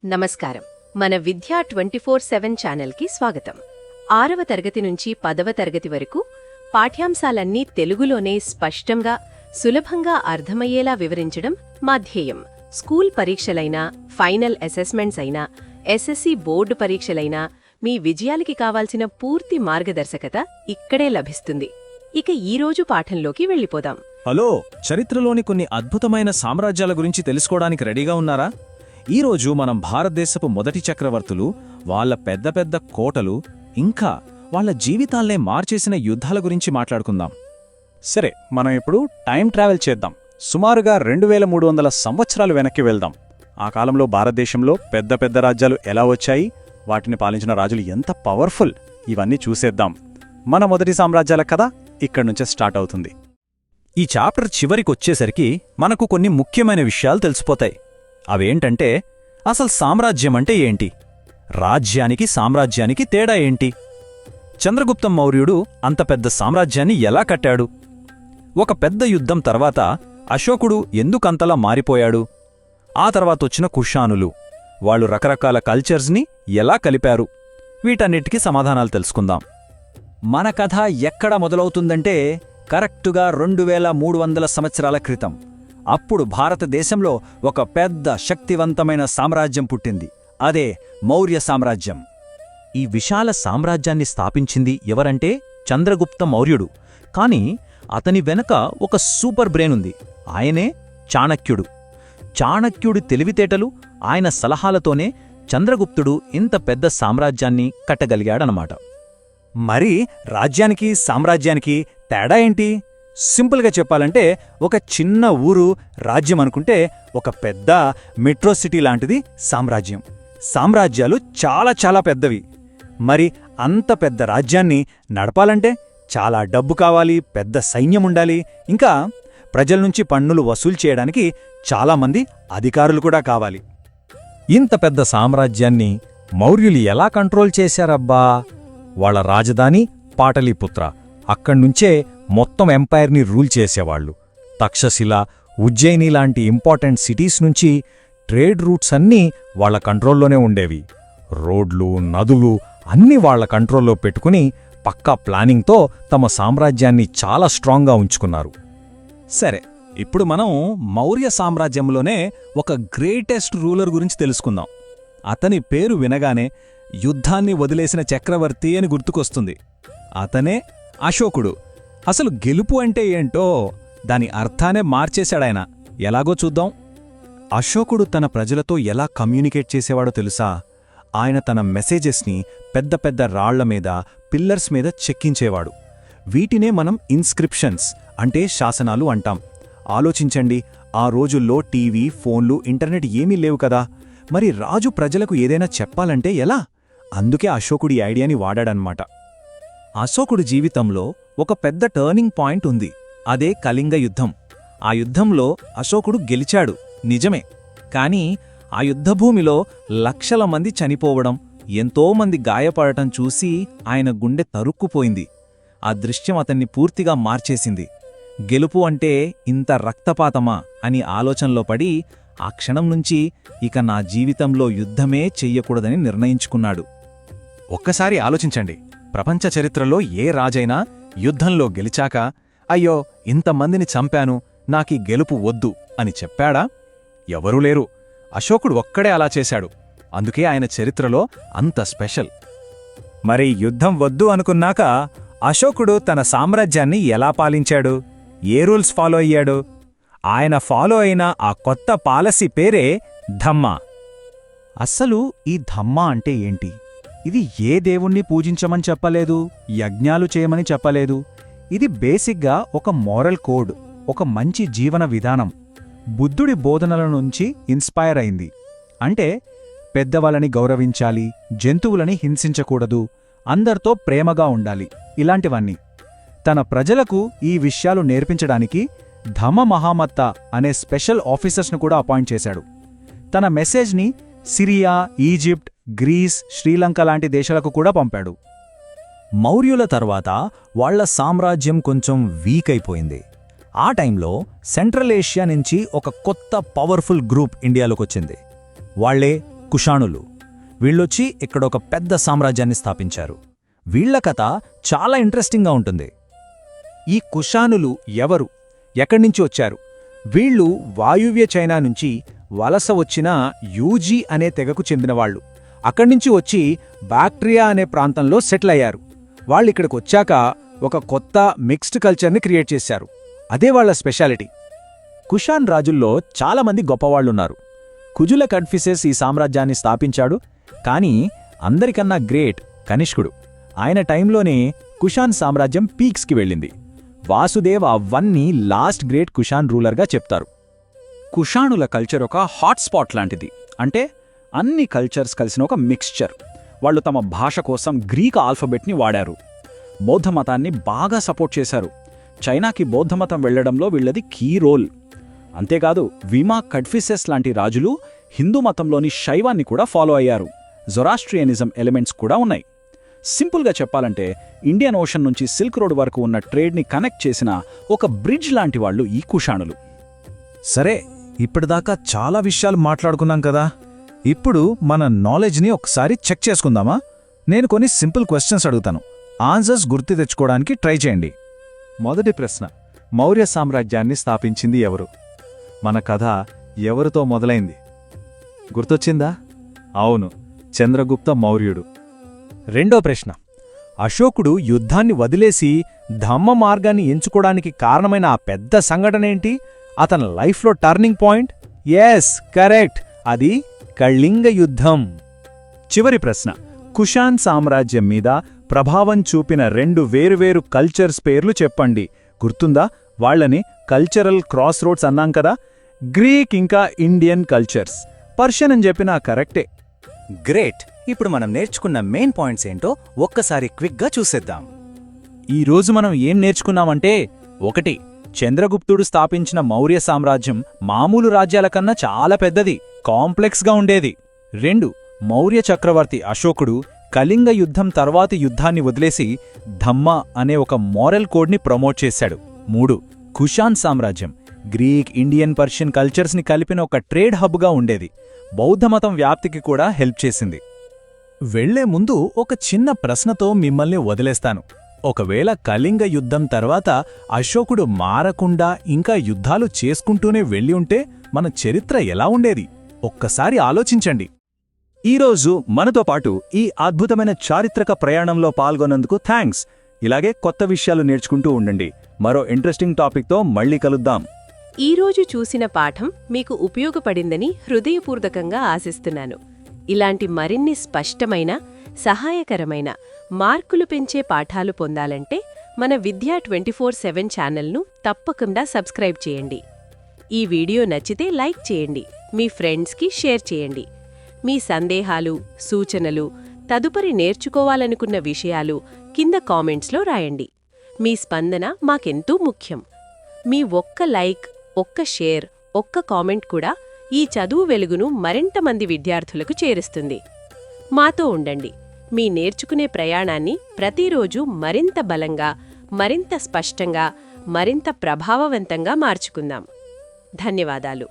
నమస్కారం. మన విద్యా 24/7 ఛానల్కి స్వాగతం. 6వ తరగతి నుంచి 10వ తరగతి వరకు పాఠ్యాంశాలన్నీ తెలుగులోనే స్పష్టంగా, సులభంగా అర్థమయ్యేలా వివరించడం మా ధ్యేయం. స్కూల్ పరీక్షలైనా, ఫైనల్ అసెస్మెంట్స్ అయినా, ఎస్ఎస్సి బోర్డు పరీక్షలైనా మీ విజయాలకి కావాల్సిన పూర్తి మార్గదర్శకత ఇక్కడే లభిస్తుంది. ఇక ఈరోజు పాఠంలోకి వెళ్ళిపోదాం. హలో, చరిత్రలోని కొన్ని అద్భుతమైన సామ్రాజ్యాల గురించి తెలుసుకోవడానికి రెడీగా ఉన్నారా? ఈరోజు మనం భారతదేశపు మొదటి చక్రవర్తులు, వాళ్ళ పెద్ద పెద్ద కోటలు, ఇంకా వాళ్ళ జీవితాల్నే మార్చేసిన యుద్ధాల గురించి మాట్లాడుకుందాం. సరే, మనం ఇప్పుడు టైం ట్రావెల్ చేద్దాం. సుమారుగా 2300 సంవత్సరాలు వెనక్కి వెళ్దాం. ఆ కాలంలో భారతదేశంలో పెద్ద పెద్ద రాజ్యాలు ఎలా వచ్చాయి, వాటిని పాలించిన రాజులు ఎంత పవర్ఫుల్, ఇవన్నీ చూసేద్దాం. మన మొదటి సామ్రాజ్యాల కథ ఇక్కడ్నుంచే స్టార్ట్ అవుతుంది. ఈ చాప్టర్ చివరికొచ్చేసరికి మనకు కొన్ని ముఖ్యమైన విషయాలు తెలిసిపోతాయి. అవేంటంటే, అసలు సామ్రాజ్యం అంటే ఏంటి, రాజ్యానికి సామ్రాజ్యానికి తేడా ఏంటి, చంద్రగుప్త మౌర్యుడు అంత పెద్ద సామ్రాజ్యాన్ని ఎలా కట్టాడు, ఒక పెద్ద యుద్ధం తర్వాత అశోకుడు ఎందుకంతలా మారిపోయాడు, ఆ తర్వాతొచ్చిన కుషానులు, వాళ్ళు రకరకాల కల్చర్స్ని ఎలా కలిపారు, వీటన్నిటికీ సమాధానాలు తెలుసుకుందాం. మన కథ ఎక్కడ మొదలవుతుందంటే కరెక్టుగా 2300 సంవత్సరాల క్రితం. అప్పుడు భారతదేశంలో ఒక పెద్ద శక్తివంతమైన సామ్రాజ్యం పుట్టింది. అదే మౌర్య సామ్రాజ్యం. ఈ విశాల సామ్రాజ్యాన్ని స్థాపించింది ఎవరంటే చంద్రగుప్త మౌర్యుడు. కాని అతని వెనక ఒక సూపర్ బ్రెయిన్ ఉంది. ఆయనే చాణక్యుడు. చాణక్యుడి తెలివితేటలు, ఆయన సలహాలతోనే చంద్రగుప్తుడు ఇంత పెద్ద సామ్రాజ్యాన్ని కట్టగలిగాడనమాట. మరి రాజ్యానికి సామ్రాజ్యానికి తేడా ఏంటి? సింపుల్గా చెప్పాలంటే, ఒక చిన్న ఊరు రాజ్యం అనుకుంటే, ఒక పెద్ద మెట్రో సిటీ లాంటిది సామ్రాజ్యం. సామ్రాజ్యాలు చాలా చాలా పెద్దవి. మరి అంత పెద్ద రాజ్యాన్ని నడపాలంటే చాలా డబ్బు కావాలి, పెద్ద సైన్యం ఉండాలి, ఇంకా ప్రజల నుంచి పన్నులు వసూలు చేయడానికి చాలామంది అధికారులు కూడా కావాలి. ఇంత పెద్ద సామ్రాజ్యాన్ని మౌర్యులు ఎలా కంట్రోల్ చేశారబ్బా? వాళ్ళ రాజధాని పాటలీపుత్ర. అక్కడ్నుంచే మొత్తం ఎంపైర్ని రూల్ చేసేవాళ్లు. తక్షశిల, ఉజ్జయిని లాంటి ఇంపార్టెంట్ సిటీస్ నుంచి ట్రేడ్ రూట్స్ అన్నీ వాళ్ల కంట్రోల్లోనే ఉండేవి. రోడ్లు, నదులు అన్నీ వాళ్ల కంట్రోల్లో పెట్టుకుని పక్కా ప్లానింగ్తో తమ సామ్రాజ్యాన్ని చాలా స్ట్రాంగ్గా ఉంచుకున్నారు. సరే, ఇప్పుడు మనం మౌర్య సామ్రాజ్యంలోనే ఒక గ్రేటెస్ట్ రూలర్ గురించి తెలుసుకుందాం. అతని పేరు వినగానే యుద్ధాన్ని వదిలేసిన చక్రవర్తి అని గుర్తుకొస్తుంది. అతనే అశోకుడు. అసలు గెలుపు అంటే ఏంటో దాని అర్థానే మార్చేశాడాయన. ఎలాగో చూద్దాం. అశోకుడు తన ప్రజలతో ఎలా కమ్యూనికేట్ చేసేవాడో తెలుసా? ఆయన తన మెసేజెస్ని పెద్ద పెద్ద రాళ్ల మీద, పిల్లర్స్ మీద చెక్కించేవాడు. వీటినే మనం ఇన్స్క్రిప్షన్స్ అంటే శాసనాలు అంటాం. ఆలోచించండి, ఆ రోజుల్లో టీవీ, ఫోన్లు, ఇంటర్నెట్ ఏమీ లేవు కదా. మరి రాజు ప్రజలకు ఏదైనా చెప్పాలంటే ఎలా? అందుకే అశోకుడి ఐడియాని వాడాడనమాట. అశోకుడి జీవితంలో ఒక పెద్ద టర్నింగ్ పాయింట్ ఉంది. అదే కళింగ యుద్ధం. ఆ యుద్ధంలో అశోకుడు గెలిచాడు, నిజమే. కాని ఆ యుద్ధభూమిలో లక్షల మంది చనిపోవడం, ఎంతోమంది గాయపడటం చూసి ఆయన గుండె తరుక్కుపోయింది. ఆ దృశ్యం అతన్ని పూర్తిగా మార్చేసింది. గెలుపు అంటే ఇంత రక్తపాతమా అని ఆలోచనలో పడి ఆ క్షణం నుంచి ఇక నా జీవితంలో యుద్ధమే చెయ్యకూడదని నిర్ణయించుకున్నాడు. ఒక్కసారి ఆలోచించండి, ప్రపంచ చరిత్రలో ఏ రాజైనా యుద్ధంలో గెలిచాక అయ్యో ఇంతమందిని చంపాను, నాకీ గెలుపు వద్దు అని చెప్పాడా? ఎవరూ లేరు. అశోకుడు ఒక్కడే అలా చేశాడు. అందుకే ఆయన చరిత్రలో అంత స్పెషల్. మరి యుద్ధం వద్దు అనుకున్నాక అశోకుడు తన సామ్రాజ్యాన్ని ఎలా పాలించాడు? ఏ రూల్స్ ఫాలో అయ్యాడు? ఆయన ఫాలో అయిన ఆ కొత్త పాలసీ పేరే ధమ్మా. అస్సలు ఈ ధమ్మా అంటే ఏంటి? ఇది ఏ దేవుణ్ణి పూజించమని చెప్పలేదు, యజ్ఞాలు చేయమని చెప్పలేదు. ఇది బేసిక్గా ఒక మోరల్ కోడ్, ఒక మంచి జీవన విధానం. బుద్ధుడి బోధనల నుంచి ఇన్స్పైర్ అయింది. అంటే పెద్దవాళ్ళని గౌరవించాలి, జంతువులని హింసించకూడదు, అందరితో ప్రేమగా ఉండాలి, ఇలాంటివన్నీ. తన ప్రజలకు ఈ విషయాలు నేర్పించడానికి ధమ్మ మహామత్త అనే స్పెషల్ ఆఫీసర్స్ను కూడా అపాయింట్ చేశాడు. తన మెసేజ్ని సిరియా, ఈజిప్ట్, గ్రీస్, శ్రీలంక లాంటి దేశాలకు కూడా పంపాడు. మౌర్యుల తర్వాత వాళ్ల సామ్రాజ్యం కొంచెం వీక్ అయిపోయింది. ఆ టైంలో సెంట్రల్ ఏషియా నుంచి ఒక కొత్త పవర్ఫుల్ గ్రూప్ ఇండియాలోకొచ్చింది. వాళ్లే కుషాణులు. వీళ్ళొచ్చి ఇక్కడ ఒక పెద్ద సామ్రాజ్యాన్ని స్థాపించారు. వీళ్ల కథ చాలా ఇంట్రెస్టింగ్గా ఉంటుంది. ఈ కుషానులు ఎవరు, ఎక్కడ్నించి వచ్చారు? వీళ్ళు వాయువ్య చైనా నుంచి వలస వచ్చిన యూజీ అనే తెగకు చెందినవాళ్లు. అక్కడ్నించి వచ్చి బాక్ట్రియా అనే ప్రాంతంలో సెటిల్ అయ్యారు. వాళ్ళిక్కడికొచ్చాక ఒక కొత్త మిక్స్డ్ కల్చర్ని క్రియేట్ చేశారు. అదే వాళ్ళ స్పెషాలిటీ. కుషాన్ రాజుల్లో చాలామంది గొప్పవాళ్లున్నారు. కుజుల కడ్ఫిసెస్ ఈ సామ్రాజ్యాన్ని స్థాపించాడు. కానీ అందరికన్నా గ్రేట్ కనిష్కుడు. ఆయన టైంలోనే కుషాన్ సామ్రాజ్యం పీక్స్కి వెళ్ళింది. వాసుదేవ్ అవన్నీ లాస్ట్ గ్రేట్ కుషాన్ రూలర్గా చెప్తారు. కుషాణుల కల్చర్ ఒక హాట్స్పాట్ లాంటిది. అంటే అన్ని కల్చర్స్ కలిసిన ఒక మిక్స్చర్. వాళ్ళు తమ భాష కోసం గ్రీక్ ఆల్ఫబెట్ని వాడారు. బౌద్ధమతాన్ని బాగా సపోర్ట్ చేశారు. చైనాకి బౌద్ధమతం వెళ్లడంలో వీళ్లది కీ రోల్. అంతేకాదు విమా కడ్ఫిసెస్ లాంటి రాజులు హిందూ మతంలోని శైవాన్ని కూడా ఫాలో అయ్యారు. జొరాస్ట్రియనిజం ఎలిమెంట్స్ కూడా ఉన్నాయి. సింపుల్గా చెప్పాలంటే ఇండియన్ ఓషన్ నుంచి సిల్క్ రోడ్ వరకు ఉన్న ట్రేడ్ని కనెక్ట్ చేసిన ఒక బ్రిడ్జ్ లాంటి వాళ్ళు ఈ కుషాణులు. సరే, ఇప్పటిదాకా చాలా విషయాలు మాట్లాడుకున్నాం కదా. ఇప్పుడు మన నాలెడ్జ్ని ఒకసారి చెక్ చేసుకుందామా? నేను కొన్ని సింపుల్ క్వశ్చన్స్ అడుగుతాను. ఆన్సర్స్ గుర్తు తెచ్చుకోవడానికి ట్రై చేయండి. మొదటి ప్రశ్న, మౌర్య సామ్రాజ్యాన్ని స్థాపించింది ఎవరు? మన కథ ఎవరితో మొదలైంది? గుర్తొచ్చిందా? అవును, చంద్రగుప్త మౌర్యుడు. రెండో ప్రశ్న, అశోకుడు యుద్ధాన్ని వదిలేసి ధమ్మ మార్గాన్ని ఎంచుకోవడానికి కారణమైన ఆ పెద్ద సంఘటనేంటి? అతని లైఫ్లో టర్నింగ్ పాయింట్? ఎస్, కరెక్ట్, అది కళింగ యుద్ధం. చివరి ప్రశ్న, కుషాన్ సామ్రాజ్యం మీద ప్రభావం చూపిన 2 వేరువేరు కల్చర్స్ పేర్లు చెప్పండి. గుర్తుందా? వాళ్లని కల్చరల్ క్రాస్ రోడ్స్ అన్నాం కదా. గ్రీక్ ఇంకా ఇండియన్ కల్చర్స్. పర్షియన్ అని చెప్పినా కరెక్టే. గ్రేట్. ఇప్పుడు మనం నేర్చుకున్న మెయిన్ పాయింట్స్ ఏంటో ఒక్కసారి క్విక్గా చూసేద్దాం. ఈరోజు మనం ఏం నేర్చుకున్నామంటే, 1. చంద్రగుప్తుడు స్థాపించిన మౌర్య సామ్రాజ్యం మామూలు రాజ్యాల కన్నా చాలా పెద్దది, కాంప్లెక్స్గా ఉండేది. 2. మౌర్య చక్రవర్తి అశోకుడు కళింగ యుద్ధం తర్వాతి యుద్ధాన్ని వదిలేసి ధమ్మ అనే ఒక మోరల్ కోడ్ని ప్రమోట్ చేశాడు. 3. కుషాన్ సామ్రాజ్యం గ్రీక్, ఇండియన్, పర్షియన్ కల్చర్స్ని కలిపిన ఒక ట్రేడ్ హబ్గా ఉండేది. బౌద్ధమతం వ్యాప్తికి కూడా హెల్ప్ చేసింది. వెళ్లే ముందు ఒక చిన్న ప్రశ్నతో మిమ్మల్ని వదిలేస్తాను. ఒకవేళ కళింగ యుద్ధం తర్వాత అశోకుడు మారకుండా ఇంకా యుద్ధాలు చేసుకుంటూనే వెళ్ళి ఉంటే మన చరిత్ర ఎలా ఉండేది? ఒక్కసారి ఆలోచించండి. ఈరోజు మనతో పాటు ఈ అద్భుతమైన చారిత్రక ప్రయాణంలో పాల్గొన్నందుకు థ్యాంక్స్. ఇలాగే కొత్త విషయాలు నేర్చుకుంటూ ఉండండి. మరో ఇంట్రెస్టింగ్ టాపిక్తో మళ్ళీ కలుద్దాం. ఈరోజు చూసిన పాఠం మీకు ఉపయోగపడిందని హృదయపూర్వకంగా ఆశిస్తున్నాను. ఇలాంటి మరిన్ని స్పష్టమైన, సహాయకరమైన, మార్కులు పెంచే పాఠాలు పొందాలంటే మన విద్యా 24/7 ఛానల్ను తప్పకుండా సబ్స్క్రైబ్ చేయండి. ఈ వీడియో నచ్చితే లైక్ చేయండి, మీ ఫ్రెండ్స్కి షేర్ చేయండి. మీ సందేహాలు, సూచనలు, తదుపరి నేర్చుకోవాలనుకున్న విషయాలు కింద కామెంట్స్లో రాయండి. మీ స్పందన మాకెంతో ముఖ్యం. మీ ఒక్క లైక్, ఒక్క షేర్, ఒక్క కామెంట్ కూడా ఈ చదువు వెలుగును మరింత మంది విద్యార్థులకు చేరుస్తుంది. మాతో ఉండండి. మీ నేర్చుకునే ప్రయాణాన్ని ప్రతిరోజు మరింత బలంగా, మరింత స్పష్టంగా, మరింత ప్రభావవంతంగా మార్చుకుందాం. ధన్యవాదాలు.